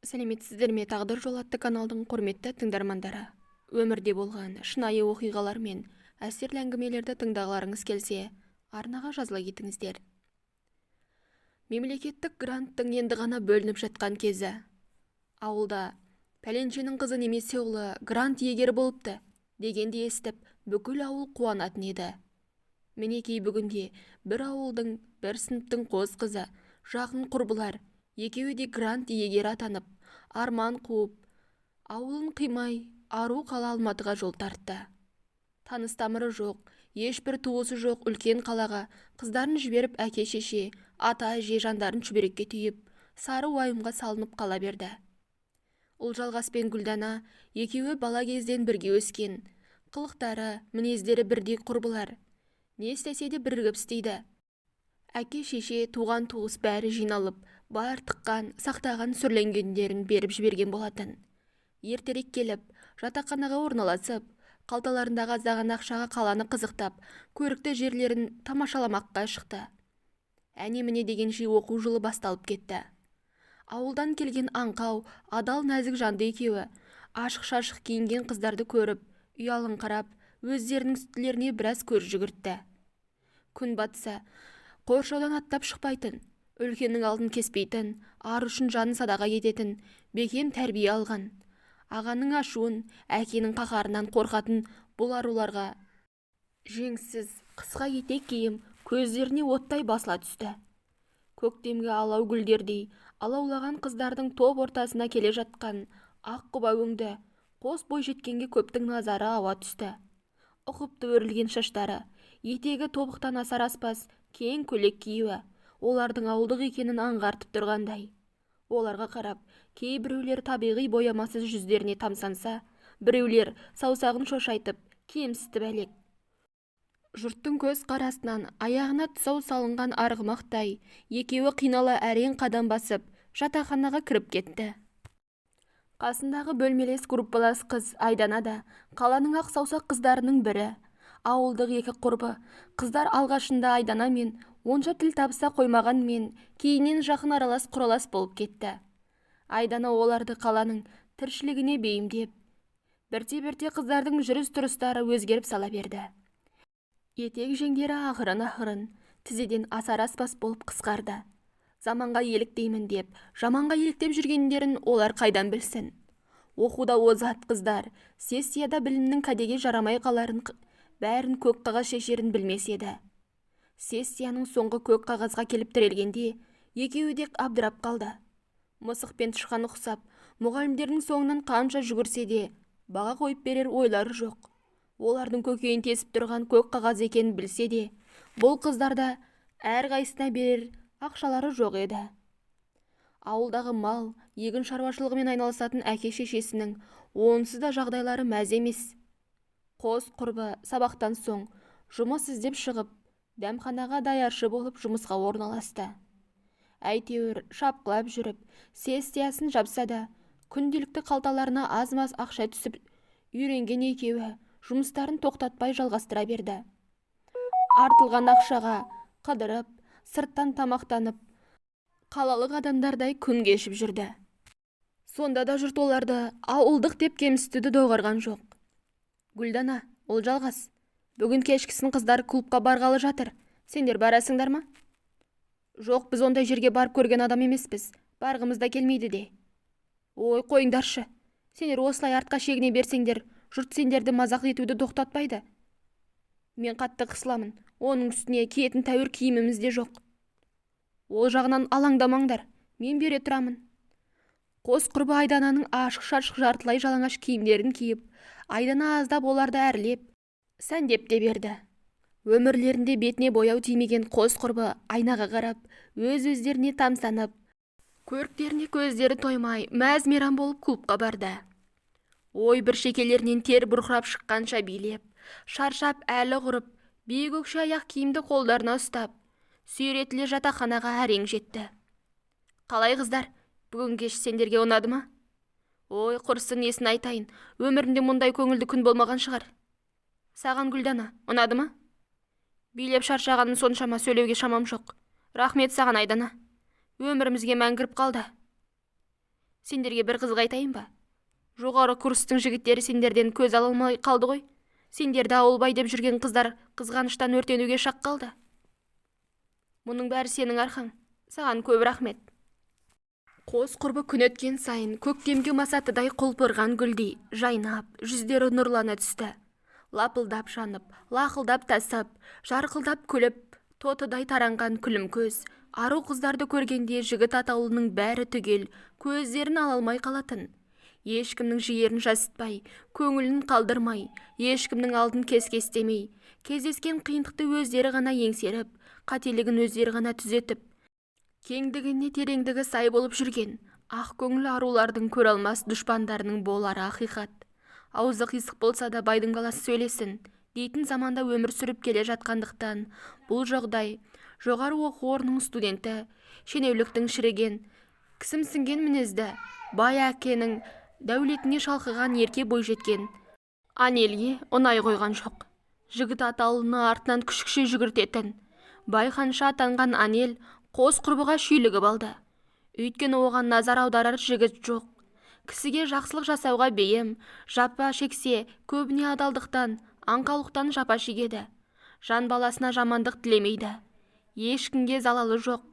Сәлеметсіздер ме? Тағдыр жол атты каналдың құрметті тыңдармандары. Өмірде болған шынайы оқиғалар мен әсерлі әңгімелерді тыңдағыларыңыз келсе, арнаға жазыла кетіңіздер. Мемлекеттік гранттың енді ғана бөлініп жатқан кезі. Ауылда пәленшенің қызы немесе ұлы грант иегері болыпты дегенді естіп, бүкіл ауыл қуанатын еді. Мінекей бүгінде бір ауылдың, бір сыныптың қос қызы, жақын құрбылар, екеуі де грант иегері атанып, арман қуып, ауылын қимай, ару қала Алматыға жол тартты. Таныс тамыры жоқ, ешбір туысы жоқ үлкен қалаға қыздарын жіберіп әке-шеше, ата-әже жандарын шүберекке түйіп, сары уайымға салынып қала берді. Ұлжалғас пен Гүлдана екеуі бала кезден бірге өскен, қылықтары, мінездері бірдей құрбылар. Не істесе де бірігіп істейді. Әке-шеше, туған-туыс бәрі жиналып, бар тыққан, сақтаған сүрленгендерін беріп жіберген болатын. Ертерек келіп, жатақханаға орналасып, қалталарындағы аздаған ақшаға қаланы қызықтап, көрікті жерлерін тамашаламаққа шықты. Әне-міне дегенше оқу жылы басталып кетті. Ауылдан келген аңқау, адал нәзік жанды екеуі, ашық-шашық киінген қыздарды көріп, ұялыңқырап, өздерінің үстілеріне біраз көз жүгіртті. Күн батса, қоршаудан аттап шықпайтын, үлкеннің алдын кеспейтін, ар үшін жанын садаға ететін, бекем тәрбие алған. Ағаның ашуын, әкенің қаһарынан қорқатын бұл аруларға жеңсіз, қысқа етек киім көздеріне оттай басыла түсті. Көктемгі алау гүлдердей алаулаған қыздардың топ ортасына келе жатқан ақ құба өңді, қос бой жеткенге көптің назары ауа түсті. Ұқыпты өрілген шаштары, етегі тобықтан асар аспас кең көйлек киюі, олардың ауылдық екенін аңғартып тұрғандай. Оларға қарап, кейбіреулер табиғи боямасыз жүздеріне тамсанса, біреулер саусағын шошайтып, кемсітіп әлек. Жұрттың көз қарасынан аяғына тұсау салынған арғымақтай, екеуі қинала әрең қадам басып, жатақханаға кіріп кетті. Қасындағы бөлмелес группалас қыз Айдана да қаланың ақ саусақ қыздарының бірі. Ауылдық екі құрбы, қыздар алғашында Айдана мен онша тіл табыса қоймаған мен кейіннен жақын аралас құралас болып кетті. Айдана оларды қаланың тіршілігіне бейімдеп, бірте-бірте қыздардың жүріс-тұрыстары өзгеріп сала берді. Етек жеңдері ақырын-ақырын, тізеден асар аспас болып қысқарды. Заманға еліктеймін деп, жаманға еліктеп жүргендерін олар қайдан білсін. Оқуда озат қыздар, сессияда білімнің кәдеге жарамай қаларын, бәрін көк қағаз шешерін білмес еді. Сессияның соңғы көк қағазға келіп тірелгенде, екеуі де абдырап қалды. Мысық пен тышқан ұқсап, мұғалімдердің соңынан қанша жүгірсе де, баға қойып берер ойлары жоқ. Олардың көкейін тесіп тұрған көк қағаз екенін білсе де, бұл қыздарда әрқайсысына берер ақшалары жоқ еді. Ауылдағы мал, егін шаруашылығымен айналысатын әке-шешесінің онсыз да жағдайлары мәз емес. Қос құрбы сабақтан соң жұмыс іздеп шығып, дәмханаға даяршы болып жұмысқа орналасты. Әйтеуір шапқылап жүріп, сессиясын жапса да, күнделікті қалталарына аз-маз ақша түсіп, үйренген екеуі жұмыстарын тоқтатпай жалғастыра берді. Артылған ақшаға қыдырып, сырттан тамақтанып, қалалық адамдардай күн кешіп жүрді. Сонда да жұрт оларды ауылдық деп кемсітуді доғарған жоқ. Гүлдана, Ұлжалғас, бүгін кешкісін қыздар клубқа барғалы жатыр. Сендер барасыңдар ма? Жоқ, біз ондай жерге барып көрген адам емеспіз. Барғымыз да келмейді де. Ой, қойыңдаршы. Сендер осылай артқа шегіне берсеңдер, жұрт сендерді мазақ етуді тоқтатпайды. Мен қатты қысыламын. Оның үстіне киетін тәуір киіміміз де жоқ. Ол жағынан алаңдамаңдар, мен бере тұрамын. Қос құрбы Айдананың ашық-шашық жартылай жалаңаш киімдерін киіп, Айдана аздап оларды әрлеп, сәндеп те берді. Өмірлерінде бетіне бояу тимеген қос құрбы айнаға қарап, өз-өздеріне тамсанып, көріктеріне көздері тоймай, мәз-мейрам болып клубқа барды. Ой, бір шекелерінен тер бұрқырап шыққанша билеп, шаршап әлі құрып, биік өкше аяқ киімді қолдарына ұстап, сүйретіле жатақханаға әрең жетті. Қалай қыздар, бүгін кеш сендерге ұнады ма? Ой, құрсын, несін айтайын, өмірінде мұндай көңілді күн болмаған шығар. Саған, Гүлдана, ұнады ма? Билеп шаршағаным соншама, сөйлеуге шамам жоқ. Рахмет саған, Айдана. Өмірімізге мәңгіріп қалды. Сендерге бір қызық айтайын ба? Жоғары курстың жігіттері сендерден көз ала алмай қалды ғой. Сендерді ауылбай деп жүрген қыздар қызғаныштан өртенуге шақ қалды. Мұның бәрі сенің арқаң. Саған көп рахмет. Қос құрбы күн өткен сайын көктемге масатыдай құлпырған гүлдей жайнап, жүздері нұрлана түсті. Лапылдап жанып, лақылдап тасып, жарқылдап күліп, тотыдай таранған күлім көз. Ару қыздарды көргенде жігіт атаулының бәрі түгел, көздерін ала алмай қалатын. Ешкімнің жиерін жасытпай, көңілін қалдырмай, ешкімнің алдын кескестемей, кездескен қиындықты өздері ғана еңсеріп, қателігін өздері ғана түзетіп, кеңдігіне тереңдігі сай болып жүрген ақ көңіл арулардың көре алмас дұшпандарының болары ақиқат. Аузы қисық болса да байдың баласы сөйлесін дейтін заманда өмір сүріп келе жатқандықтан, бұл жағдай жоғары оқу орнының студенті, шенеуліктің шіріген, кісімсінген мінезді, бай әкенің дәулетіне шалқыған ерке бойжеткен Анельге ұнай қойған жоқ. Жігіт атаулыны артынан күшікше жүгіртетін, байханша атанған Анел қос құрбыға шүйлігіп алды. Өйткені оған назар аударар жігіт жоқ. Кісіге жақсылық жасауға бейім, жапа шексе көбіне адалдықтан, аңқаулықтан жапа шегеді. Жан баласына жамандық тілемейді. Ешкімге залалы жоқ.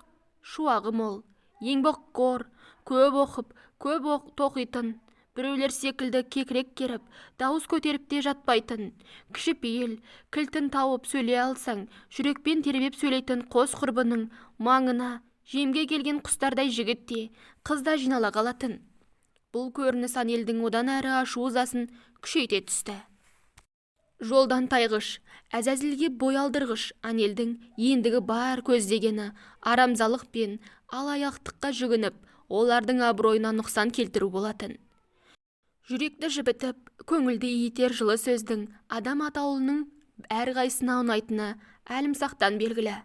Шуағы мол, еңбекқор, көп оқып, көп тоқитын. Біреулер секілді кекірек керіп, дауыс көтеріп те жатпайтын. Кішіпейіл, кілтін тауып сөйлей алсаң, жүрекпен тербеп сөйлейтін қос құрбының маңына жемге келген құстардай жігіт те, қыз да жинала қалатын. Бұл көрініс Анелдің одан әрі ашу ызасын күшейте түсті. Жолдан тайғыш, әзәзілге бой алдырғыш Анелдің ендігі бар көздегені арамзалық пен алаяқтыққа жүгініп, олардың абыройына нұқсан келтіру болатын. Жүректі жібітіп, көңілді иітер жылы сөздің адам атаулының әрқайсына ұнайтыны әлімсақтан белгілі.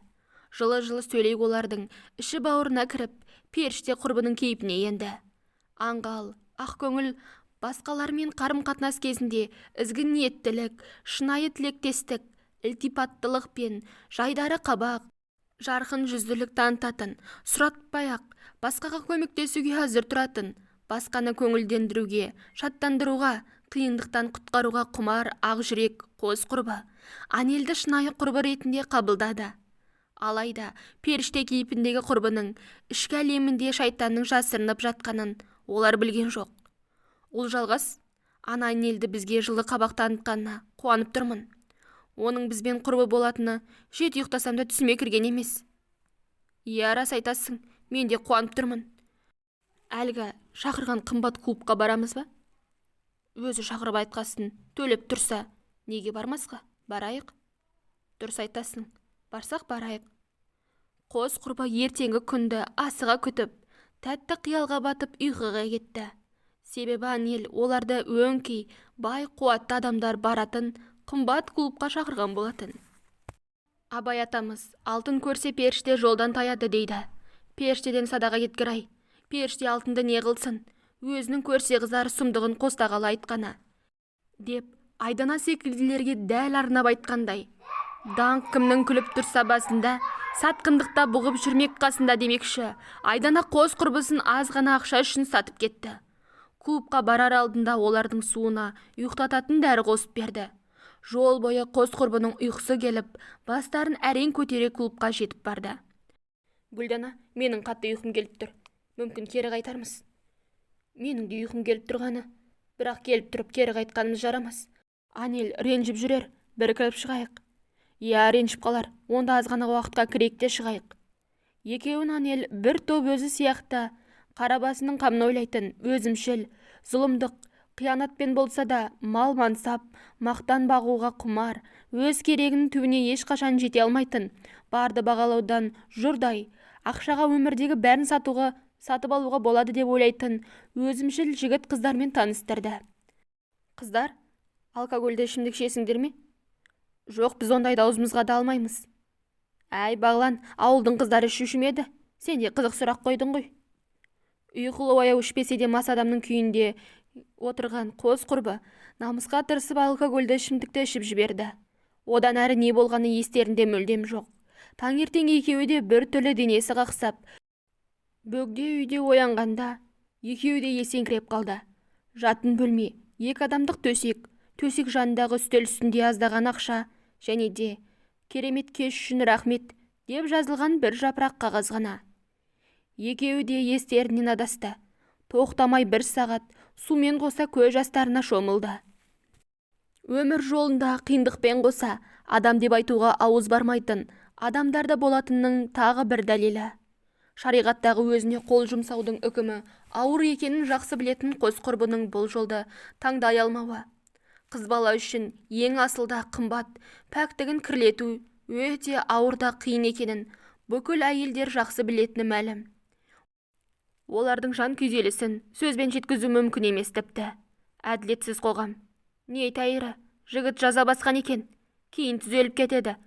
Жылы-жылы сөйлей олардың іші бауырына кіріп, періште құрбының кейпіне енді. Аңғал, ақ көңіл, басқалармен қарым-қатынас кезінде ізгі ниеттілік, шынайы тілектестік, ілтипаттылық пен жайдары қабақ, жарқын жүзділік танытатын, сұратпай-ақ басқаға көмектесуге әзір тұратын, басқаны көңілдендіруге, шаттандыруға, қиындықтан құтқаруға құмар ақ жүрек қос құрбы Анелді шынайы құрбы ретінде қабылдады. Алайда періште кейпіндегі құрбының ішкі әлемінде шайтанның жасырынып жатқанын олар білген жоқ. Ол жалғас, ана Анелді бізге жылы қабақ танытқанына қуанып тұрмын. Оның бізбен құрбы болатыны жет ұйықтасам да түсіме кірген емес. Иә, рас айтасың, мен де қуанып тұрмын. Әлгі шақырған қымбат клубқа барамыз ба? Өзі шақырып айтқасын, төлеп тұрса, неге бармасқа? Барайық. Дұрыс айтасың, барсақ барайық. Қос құрбы ертеңгі күнді асыға күтіп, тәтті қиялға батып ұйқыға кетті. Себебі Анел оларды өңкей, бай қуатты адамдар баратын қымбат клубқа шақырған болатын. Абай атамыз, алтын көрсе періште жолдан таяды дейді. Періштеден садаға кеткір-ай. Періште алтынды не қылсын, өзінің көрсе қызар сұмдығын қостағалы айтқаны. Деп, айдана секілділерге дәл арнап айтқандай. Даңқ кімнің күліп тұрса басында, сатқындықта бұғып жүрмек қасында демекші, айдана қос құрбысын аз ғана ақша үшін сатып кетті. Клубқа барар алдында олардың суына ұйықтататын дәрі қосып берді. Жол бойы қос құрбының ұйқысы келіп, бастарын әрең көтере клубқа жетіп барды. Гүлдана, менің қатты ұйқым келіп тұр. Мүмкін кері қайтармыз. Менің де ұйқым келіп тұрғаны, бірақ келіп тұрып кері қайтқанымыз жарамас. Анел ренжіп жүрер, бір кіріп шығайық. Я, ренжіп қалар, онда аз ғана уақытқа кірейік те шығайық. Екеуін Анел бір топ өзі сияқты қарабасының қамын ойлайтын, өзімшіл, зұлымдық, қиянатпен болса да мал мансап, мақтан бағуға құмар, өз керегінің түбіне ешқашан жете алмайтын, барды бағалаудан жұрдай, ақшаға өмірдегі бәрін сатып алуға болады деп ойлайтын өзімшіл жігіт қыздармен таныстырды. Қыздар, алкогольді ішімдік ішесіңдер ме? Жоқ, біз ондайды аузымызға да алмаймыз. Әй, бағлан, ауылдың қыздары ішуші ме еді? Сен де қызық сұрақ қойдың ғой. Ұйқылы ояу ішпесе де мас адамның күйінде отырған қос құрбы намысқа тырысып алкогольді ішімдікті ішіп жіберді. Одан әрі не болғаны естерінде мүлдем жоқ. Таңертең екеуі де бір түрлі денесі қақсап, бөгде үйде оянғанда Екеуі де есеңгіреп қалды. Жатын бөлме, 2 адамдық төсек жанындағы үстел үстінде аздаған ақша және де керемет кеш үшін рахмет деп жазылған бір жапырақ қағаз ғана. Екеуі де естерінен адасты. Тоқтамай 1 сағат сумен қоса көз жастарына шомылды. Өмір жолында қиындықпен қоса адам деп айтуға ауыз бармайтын адамдарда болатынның тағы бір дәлелі. Шариғаттағы өзіне қол жұмсаудың үкімі ауыр екенін жақсы білетін қос құрбының бұл жолды таңдай алмауы. Қыз бала үшін ең асылда қымбат, пәктігін кірлету өте ауыр да қиын екенін бүкіл әйелдер жақсы білетіні мәлім. Олардың жан күйзелісін сөзбен жеткізу мүмкін емес тіпті. Әділетсіз қоғам. Не айтайыры, жігіт жаза басқан екен, кейін түзеліп кетеді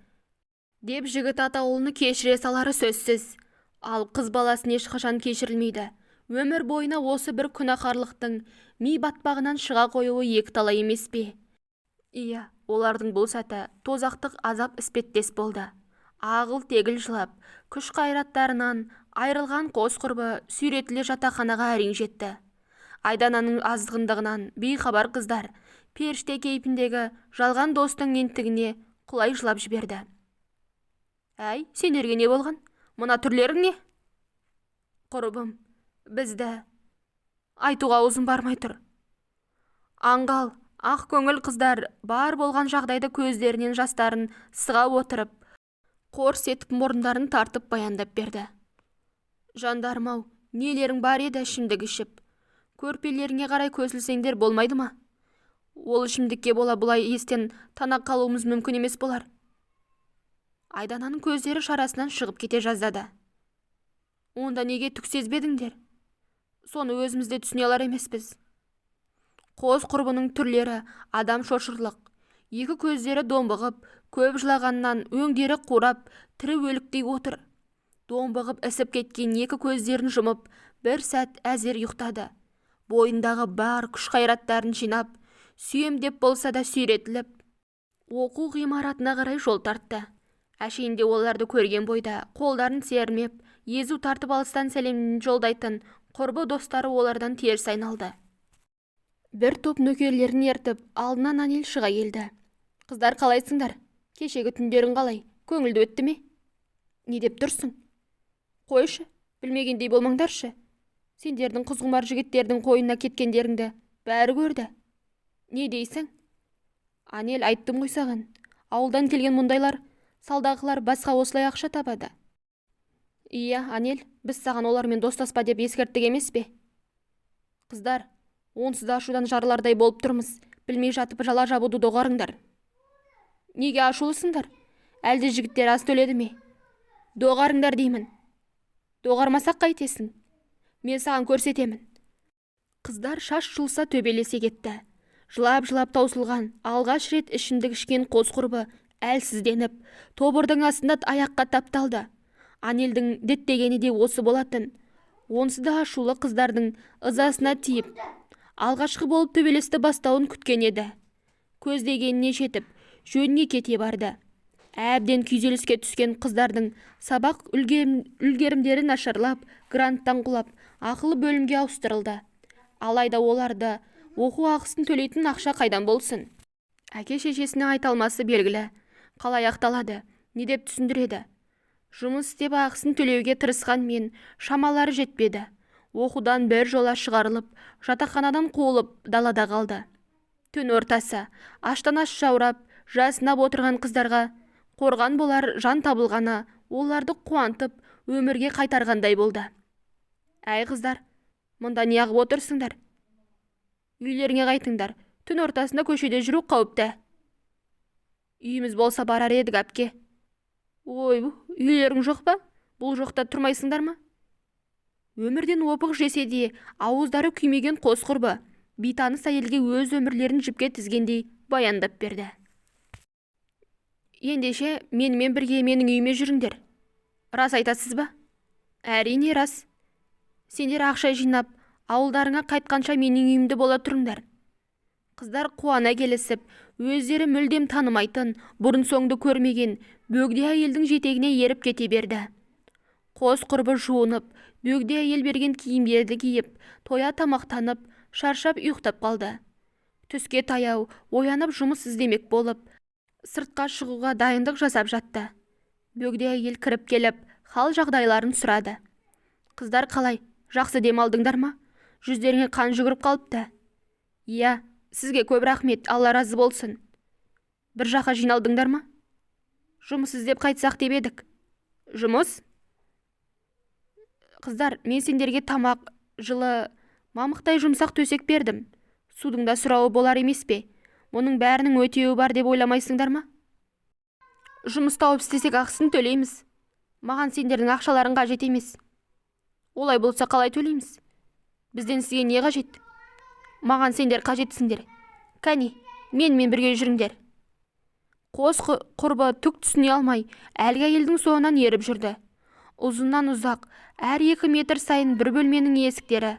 деп жігіт атаулыны кешіре салары сөзсіз. Ал қыз баласын ешқашан кешірілмейді. Өмір бойына осы бір күнәқарлықтың ми батпағынан шыға қоюы екіталай емес пе? Иә, олардың бұл сәті тозақтық азап іспеттес болды. Ағыл тегіл жылап, күш қайраттарынан айрылған қос құрбы сүйретіле жатақханаға әрең жетті. Айдананың азғындығынан бейхабар қыздар періште кейпіндегі жалған достың ентігіне құлай жылап жіберді. Әй, сендерге не болған? Мына түрлерің не? Құрбым, бізді айтуға аузым бармай тұр. Аңғал, ақ көңіл қыздар бар болған жағдайды көздерінен жастарын сыға отырып, қорс етіп мұрындарын тартып баяндап берді. Жандарым-ау, нелерің бар еді ішімдік ішіп. Көрпелеріңе қарай көсілсеңдер болмайды ма? Ол ішімдікке бола бұлай естен тана қалуымыз мүмкін емес болар. Айдананың көздері шарасынан шығып кете жаздады. Онда неге түк сезбедіңдер? Соны өзімізде түсіне алар емеспіз. Қос құрбының түрлері адам шошырлық. Екі көздері домбығып, көп жылағаннан өңдері қурап, тірі өліктей отыр. Домбығып ісіп кеткен екі көздерін жұмып, бір сәт әзер ұйықтады. Бойындағы бар күш қайраттарын жинап, сүйем деп болса да сүйретіліп, оқу ғимаратына қарай жол тартты. Әшейінде оларды көрген бойда қолдарын сермеп, езу тартып алыстан сәлемін жолдайтын құрбы достары олардан теріс айналды. Бір топ нөкерлерін ертіп, алдынан Анел шыға келді. Қыздар қалайсыңдар? Кешегі түндерің қалай? Көңілді өтті ме? Не деп тұрсың? Қойшы, білмегендей болмаңдаршы. Сендердің қызғұмар жігіттердің қойына кеткендеріңді бәрі көрді. Не дейсің? Анел, айттым ғой саған. Ауылдан келген мұндайлар, салдағылар басқа осылай ақша табады. Иә, Анел, біз саған олармен достаспа деп ескерттік емес пе? Қыздар, онсыз да ашудан жарылардай болып тұрмыз. Білмей жатып жала жабуды доғарыңдар. Неге ашулысыңдар? Әлде жігіттер аз төледі ме? Доғарыңдар деймін. Доғармасақ қайтесің? Мен саған көрсетемін. Қыздар шаш жұлса төбелесе кетті. Жылап-жылап таусылған, алғаш рет ішімдік ішкен қос құрбы әлсізденіп, тобырдың астында аяққа тапталды. Анелдің діттегені де осы болатын. Онсыз да ашулы қыздардың ызасына тиіп, алғашқы болып төбелесті бастауын күткен еді. Көздегеніне жетіп, жөніне кете барды. Әбден күйзеліске түскен қыздардың сабақ үлгерімдері нашарлап, гранттан құлап, ақылы бөлімге ауыстырылды. Алайда оларды оқу ақысын төлейтін ақша қайдан болсын? Әке шешесіне айталмасы белгілі. Қалай ақталады? Не деп түсіндіреді? Жұмыс істеп ақысын төлеуге тырысқан мен шамалары жетпеді. Оқудан бір жола шығарылып, жатақханадан қуылып, далада қалды. Түн ортасы, аштан аш жаурап, жасынап отырған қыздарға қорған болар жан табылғаны оларды қуантып, өмірге қайтарғандай болды. Әй қыздар, мұнда не ағып отырсыңдар? Үйлеріңе қайтыңдар. Түн ортасында көшеде жүру қауіпті. Үйіміз болса барар едік, әпке. Ой, үйлерің жоқ па? Бұл жоқта тұрмайсыңдар ма? Өмірден опық жесе де, ауыздары күймеген қос құрбы бейтаныс әйелге өз өмірлерін жіпке тізгендей баяндап берді. Ендеше менімен бірге менің үйіме жүріңдер. Рас айтасыз ба? Әрине рас. Сендер ақша жинап, ауылдарыңа қайтқанша менің үйімде бола тұрыңдар. Қыздар қуана келісіп, өздері мүлдем танымайтын, бұрын соңды көрмеген бөгде әйелдің жетегіне еріп кете берді. Қос құрбы жуынып, Бөгде әйел берген киімдерді киіп, тоя тамақтанып, шаршап ұйықтап қалды. Түске таяу оянып жұмыс іздемек болып, сыртқа шығуға дайындық жасап жатты. Бөгде әйел кіріп келіп, хал жағдайларын сұрады. Қыздар қалай, жақсы демалдыңдар ма? Жүздеріңе қан жүгіріп қалыпты. Иә, сізге көп рахмет, Алла разы болсын. Bir жаққа жиналдыңдар ма? Жұмыс іздеп қайтсақ деп едік. Жұмыс? Қыздар, мен сендерге тамақ, жылы, мамықтай жұмсақ төсек бердім. Судың да сұрауы болар емес пе? Мұның бәрінің өтеуі бар деп ойламайсыңдар ма? Жұмыс тауып істесек ақысын төлейміз. Маған сендердің ақшаларың қажет емес. Олай болса қалай төлейміз? Бізден сізге не қажет? Маған сендер қажетсіңдер. Кәне, менімен бірге жүріңдер. Қос құрбы түк түсіне алмай, әлгі әйелдің соңынан еріп жүрді. Ұзыннан ұзақ, әр 2 метр сайын бір бөлменің есіктері.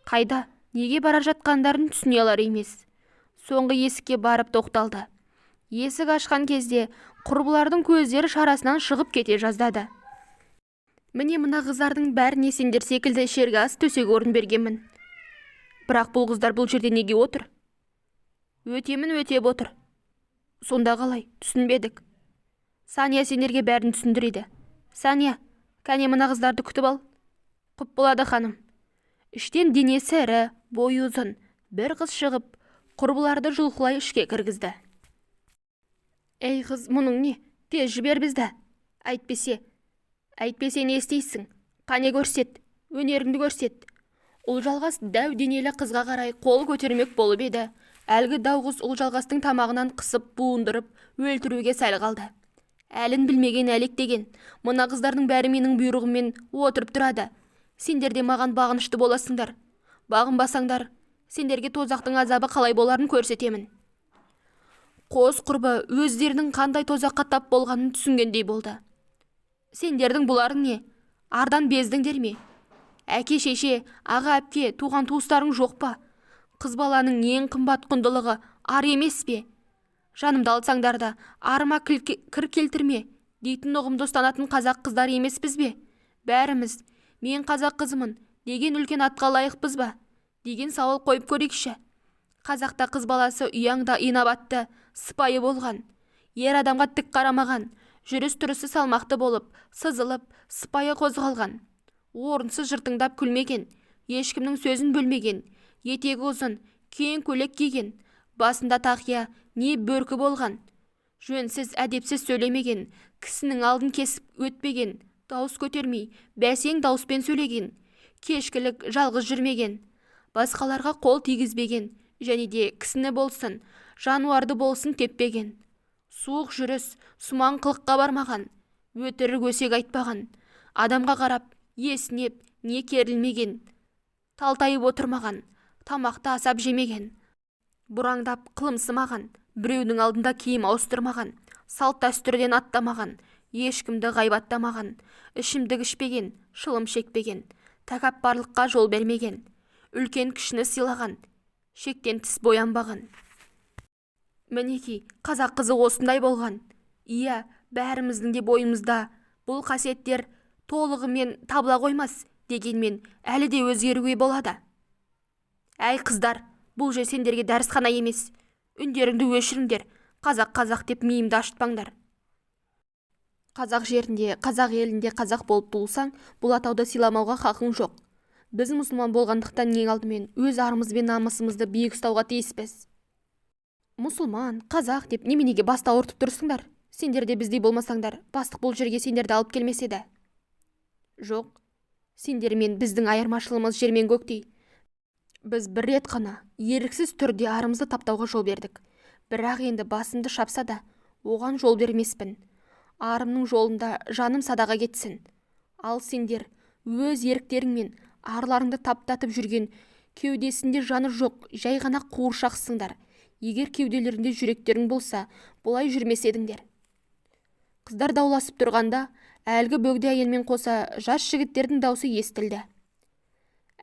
Қайда, неге бара жатқандарын түсіне алар емес. Соңғы есікке барып тоқталды. Есік ашқан кезде құрбылардың көздері шарасынан шығып кете жаздады. Міне мына қыздардың бәріне сендер секілді шерге ас төсек орын бергенмін. Бірақ бұл қыздар бұл жерде неге отыр? Өтемін өтеп отыр. Сонда қалай, түсінбедік. Сания сендерге бәрін түсіндіреді. Сания, кәне мына қыздарды күтіп ал. Құп болады ханым. Іштен денесі ірі, бойы ұзын, бір қыз шығып, құрбыларды жұлқылай ішке кіргізді. Ей қыз, мұның не? Тез жібер бізді. Әйтпесе не істейсің? Қане көрсет, өнеріңді көрсет. Ұлжалғас дәу денелі қызға қарай қол көтермек болып еді. Әлгі дауғыз Ұлжалғастың тамағынан қысып, буындырып, өлтіруге сәл қалды. Әлін білмеген әлек деген, мына қыздардың бәрі менің бұйрығыммен отырып тұрады. Сендер де маған бағынышты боласыңдар. Бағынбасаңдар, сендерге тозақтың азабы қалай боларын көрсетемін. Қос құрбы өздерінің қандай тозаққа тап болғанын түсінгендей болды. Сендердің бұларың не? Ардан бездіңдер ме? Әке, шеше, аға, әпке, туған туыстарың жоқ па? Қыз баланың ең қымбат құндылығы ар емес пе? Жанымды алсаңдар да, арыма кір келтірме дейтін ұғымды ұстанатын қазақ қыздар емеспіз бе? Бәріміз, мен қазақ қызымын деген үлкен атқа лайықпыз ба? Деген сауал қойып көрейікші. Қазақта қыз баласы ұяңда инабатты, сыпайы болған. Ер адамға тік қарамаған, жүріс-тұрысы салмақты болып, сызылып, сыпайы қозғалған. Орынсыз жыртыңдап күлмеген, ешкімнің сөзін бөлмеген. Етегі ұзын, кең көйлек киген, басында тақия, не бөркі болған. Жөнсіз, әдепсіз сөйлемеген, кісінің алдын кесіп өтпеген, дауыс көтермей, бәсең дауыспен сөйлеген, кешкілік жалғыз жүрмеген, басқаларға қол тигізбеген, және де кісіні болсын, жануарды болсын теппеген. Суық жүріс, сумаң қылыққа бармаған, өтірік өсек айтпаған, адамға қарап, есінеп, не керілмеген, талтайып отырмаған, тамақты асап жемеген, бұраңдап қылымсымаған, біреудің алдында киім ауыстырмаған, салт дәстүрден аттамаған, ешкімді ғайбаттамаған, ішімдік ішпеген, шылым шекпеген, тәкаппарлыққа жол бермеген, үлкен кішіні сыйлаған, шектен тіс боянбаған. Мінеки, қазақ қызы осындай болған. Иә, бәріміздің де бойымызда бұл қасиеттер толығымен табыла қоймас, дегенмен әлі де өзгеруге болады. Әй қыздар, бұл жер сендерге дәрісхана емес. Үндеріңді өшіріңдер, қазақ деп миымды ашытпаңдар. Қазақ жерінде, қазақ елінде қазақ болып туылсаң, бұл атауды сыйламауға хақың жоқ. Біз мұсылман болғандықтан ең алдымен өз арымыз бен намысымызды биік ұстауға тиіспіз. Мұсылман, қазақ деп неменеге басты ауыртып тұрсыңдар? Сендер де біздей болмасаңдар, бастық бұл жерге сендерді алып келмес еді. Жоқ, сендер мен біздің айырмашылығымыз жер мен көктей. Біз бір рет қана еріксіз түрде арымызды таптауға жол бердік. Бірақ енді басымды шапса да, оған жол бермеспін. Арымның жолында жаным садаға кетсін. Ал сендер өз еріктеріңмен арларыңды таптатып жүрген, кеудесінде жаны жоқ, жай ғана қуыршақсыңдар. Егер кеуделерінде жүректерің болса, бұлай жүрмес едіңдер. Қыздар дауласып тұрғанда, әлгі бөгде әйелмен қоса жас жігіттердің даусы естілді.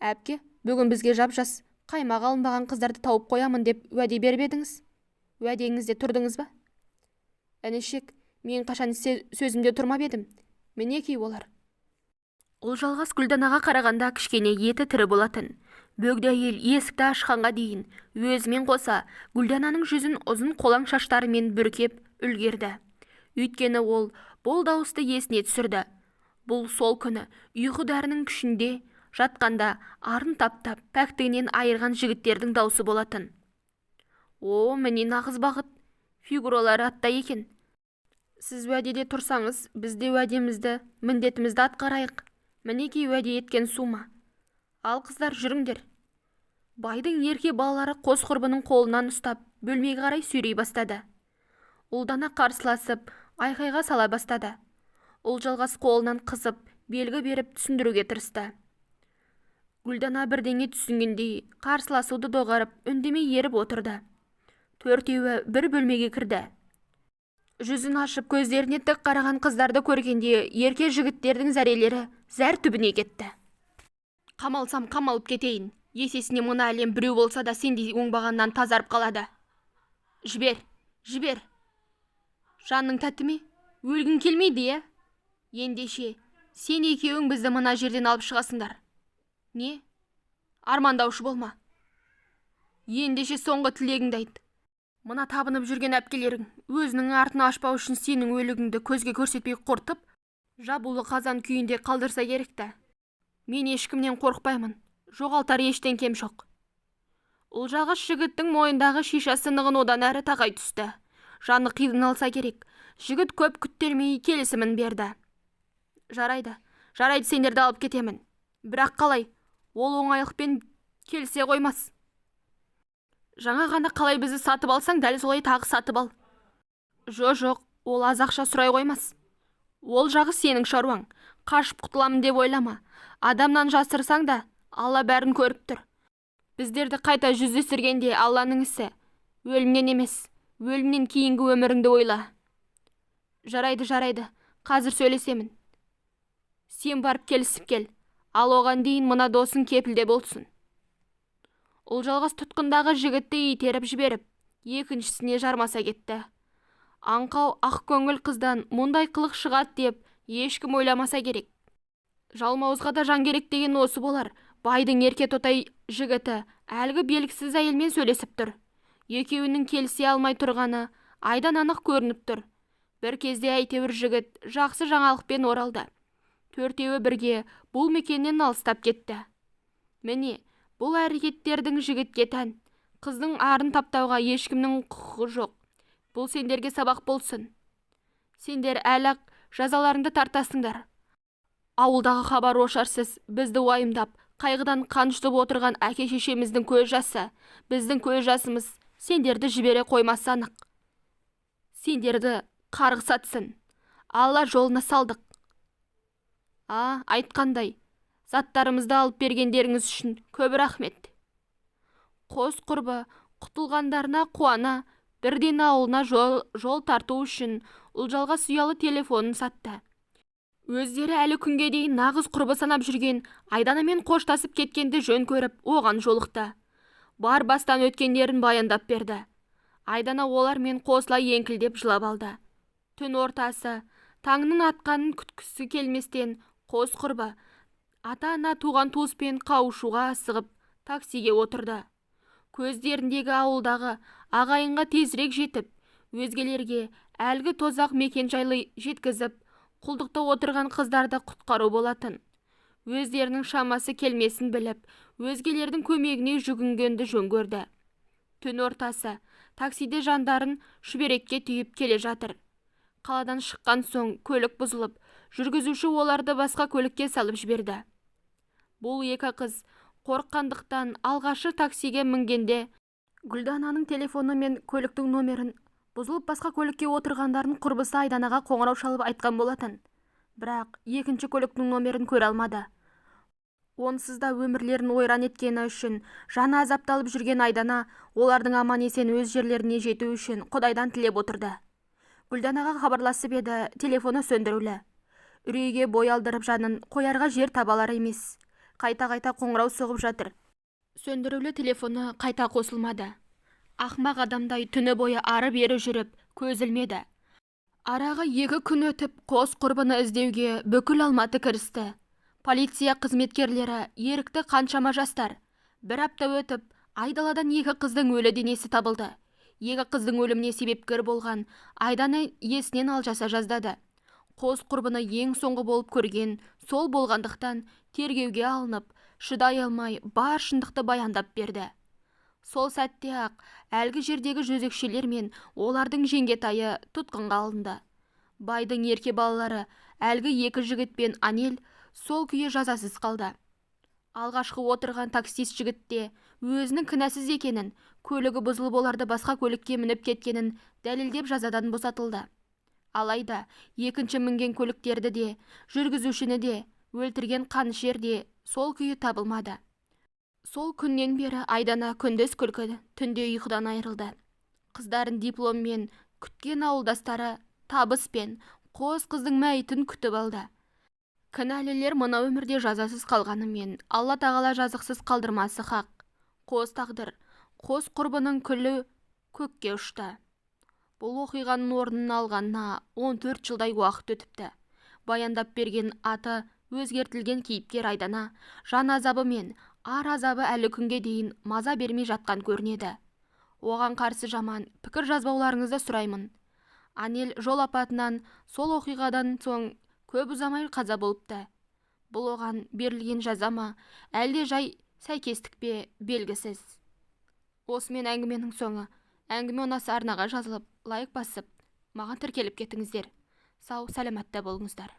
Әпке, бүгін бізге жап-жас, қаймақ алынбаған қыздарды тауып қоямын деп уәде беріп едіңіз. Уәдеңізде тұрдыңыз ба? Інішек, мен қашан сөзімде тұрмап едім. Мінеки олар. Ұлжалғас Гүлданаға қарағанда кішкене еті тірі болатын. Бөгде әйел есікті ашқанға дейін өзімен қоса Гүлдананың жүзін ұзын қолаң шаштарымен бүркеп үлгерді. Өйткені ол бұл дауысты есіне түсірді. Бұл сол күні ұйқы дәрінің күшінде жатқанда арын таптап пәктігінен айырған жігіттердің даусы болатын. О, міне нағыз бақыт, фигуралары атта екен. Сіз уәдеде тұрсаңыз, біз де уәдемізді, міндетімізді атқарайық. Мінекей уәде еткен сума. Ал қыздар, жүріңдер. Байдың ерке балалары қос құрбының қолынан ұстап, бөлмеге қарай сүйрей бастады. Ұлдана қарсыласып, айқайға сала бастады. Ұлжалғас қолынан қызып, белгі беріп түсіндіруге тырысты. Гүлдана бірдеңе түсінгендей, қарсыласуды доғарып, үндемей еріп отырды. Төртеуі бір бөлмеге кірді. Жүзін ашып көздеріне тік қараған қыздарды көргенде ерке жігіттердің зәрелері зәр түбіне кетті. Қамалсам қамалып кетейін. Есесіне мына әлем біреу болса да сендей оңбағаннан тазарып қалады. Жібер, жібер. Жанның тәтті ме? Өлгің келмейді, е? Ендеше, сен екеуің бізді мына жерден алып шығасыңдар. Не? Армандаушы болма. Ендеше соңғы тілегіңді айт. Мына табынып жүрген әпкелерің өзінің артын ашпау үшін сенің өлігіңді көзге көрсетпей қорытып, жабулы қазан күйінде қалдырса керекті. Мен ешкімнен қорықпаймын. Жоғалтар ештеңкем жоқ. Ұлжалғас жігіттің мойындағы шишасы нығын одан әрі тақай түсті. Жаны қиналса керек. Жігіт көп күттелмей келісімін берді. Жарайды сендерді алып кетемін. Бірақ қалай? Ол оңайлықпен келсе қоймас. Жаңа ғана қалай бізді сатып алсаң, дәл солай тағы сатып ал. Жоқ, ол аз ақша сұрай қоймас. Ол жағы сенің шаруаң. Қашып құтыламын деп ойлама. Адамнан жасырсаң да, Алла бәрін көріп тұр. Біздерді қайта жүздестіргенде Алланың ісі. Өлімнен емес, өлімнен кейінгі өміріңді ойла. Жарайды, қазір сөйлесемін. Сен барып келісіп кел. Ал оған дейін мына досың кепілде болсын. Ұлжалғас тұтқындағы жігітті итеріп жіберіп, екіншісіне жармаса кетті. Аңқау ақ көңіл қыздан мұндай қылық шығады деп ешкім ойламаса керек. Жалмауызға да жан керек деген осы болар. Байдың ерке тотай жігіті әлгі белгісіз әйелмен сөйлесіп тұр. Екеуінің келісе алмай тұрғаны айдан анық көрініп тұр. Бір кезде әйтеуір жігіт жақсы жаңалықпен оралды. Төртеуі бірге бұл мекеннен алыстап кетті. Міне, бұл әрекеттердің жігітке тән. Қыздың арын таптауға ешкімнің құқығы жоқ. Бұл сендерге сабақ болсын. Сендер әлі-ақ жазаларыңды тартасыңдар. Ауылдағы хабар ошарсыз бізді уайымдап, қайғыдан қан жұтып отырған әке-шешеміздің көз жасы, біздің көз жасымыз сендерді жібере қоймасы анық. Сендерді қарғыс атсын. Алла жолына салдық. Айтқандай, заттарымызды алып бергендеріңіз үшін көп рахмет. Қос құрбы құтылғандарына қуана, бірден ауылына жол тарту үшін Ұлжалғас ұялы телефонын сатты. Өздері әлі күнге дейін нағыз құрбы санап жүрген Айданамен қоштасып кеткенді жөн көріп, оған жолықты. Бар бастан өткендерін баяндап берді. Айдана олармен қосыла еңкілдеп жылап алды. Түн ортасы, таңның атқанын күткісі келместен, қос құрбы ата-ана туған туыспен қауышуға асығып, таксиге отырды. Көздеріндегі ауылдағы ағайынға тезірек жетіп, өзгелерге әлгі тозақ мекен жайлы жеткізіп, құлдықта отырған қыздарды құтқару болатын. Өздерінің шамасы келмесін біліп, өзгелердің көмегіне жүгінгенді жөн көрді. Түн ортасы, таксиде жандарын шүберекке түйіп келе жатыр. Қаладан шыққан соң көлік бұзылып, жүргізуші оларды басқа көлікке салып жіберді. Бұл екі қыз қорыққандықтан алғашы таксиге мінгенде Гүлдананың телефоны мен көліктің номерін бұзылып басқа көлікке отырғандарын құрбысы Айданаға қоңырау шалып айтқан болатын. Бірақ екінші көліктің номерін көре алмады. Онсыз да өмірлерін ойран еткені үшін жаны азапталып жүрген Айдана олардың аман есен өз жерлеріне жету үшін Құдайдан тілеп отырды. Гүлданаға хабарласып еді, телефоны сөндірулі. Үрейге бой алдырып жанын қоярға жер табалар емес. Қайта-қайта қоңырау соғып жатыр. Сөндірулі телефоны қайта қосылмады. Ақмақ адамдай түні бойы ары-бері жүріп, көз ілмеді. Араға 2 күн өтіп, қос құрбыны іздеуге бүкіл Алматы кірісті. Полиция қызметкерлері ерікті қаншама жастар. Бір апта өтіп, айдаладан 2 қыздың өлі денесі табылды. 2 қыздың өліміне себепкер болған Айданы есінен алжаса жаздады. Қос құрбыны ең соңғы болып көрген сол болғандықтан тергеуге алынып, шыдай алмай бар шындықты баяндап берді. Сол сәтте-ақ әлгі жердегі жезөкшелер мен олардың жеңгетайы тұтқынға алынды. Байдың ерке балалары әлгі 2 жігіт пен Анел сол күйі жазасыз қалды. Алғашқы отырған таксист жігітте өзінің кінәсіз екенін, көлігі бұзылып оларды басқа көлікке мініп кеткенін дәлелдеп жазадан босатылды. Алайда екінші мінген көліктерді де, жүргізушіні де, өлтірген қанішер де сол күйі табылмады. Сол күннен бері Айдана күндіз күлкі, түнде ұйқыдан айырылды. Қыздарын дипломмен күткен ауылдастары табыспен қос қыздың мәйітін күтіп алды. Кінәлілер мына өмірде жазасыз қалғанымен, Алла тағала жазықсыз қалдырмасы хақ. Қос тағдыр, қос құрбының күлі көкке ұшты. Бұл оқиғаның орнын алғанына 14 жылдай уақыт өтіпті. Баяндап берген аты өзгертілген кейіпкер Айдана жан азабы мен ар азабы әлі күнге дейін маза бермей жатқан көрінеді. Оған қарсы жаман пікір жазбауларыңызды сұраймын. Анел жол апатынан сол оқиғадан соң көп ұзамай қаза болыпты. Бұл оған берілген жаза ма, әлде жай сәйкестік пе белгісіз. Осымен әңгіменің соңы. Әңгіме ұнаса арнаға жазылып, лайк басып, маған тіркеліп кетіңіздер. Сау, сәлематта болыңыздар.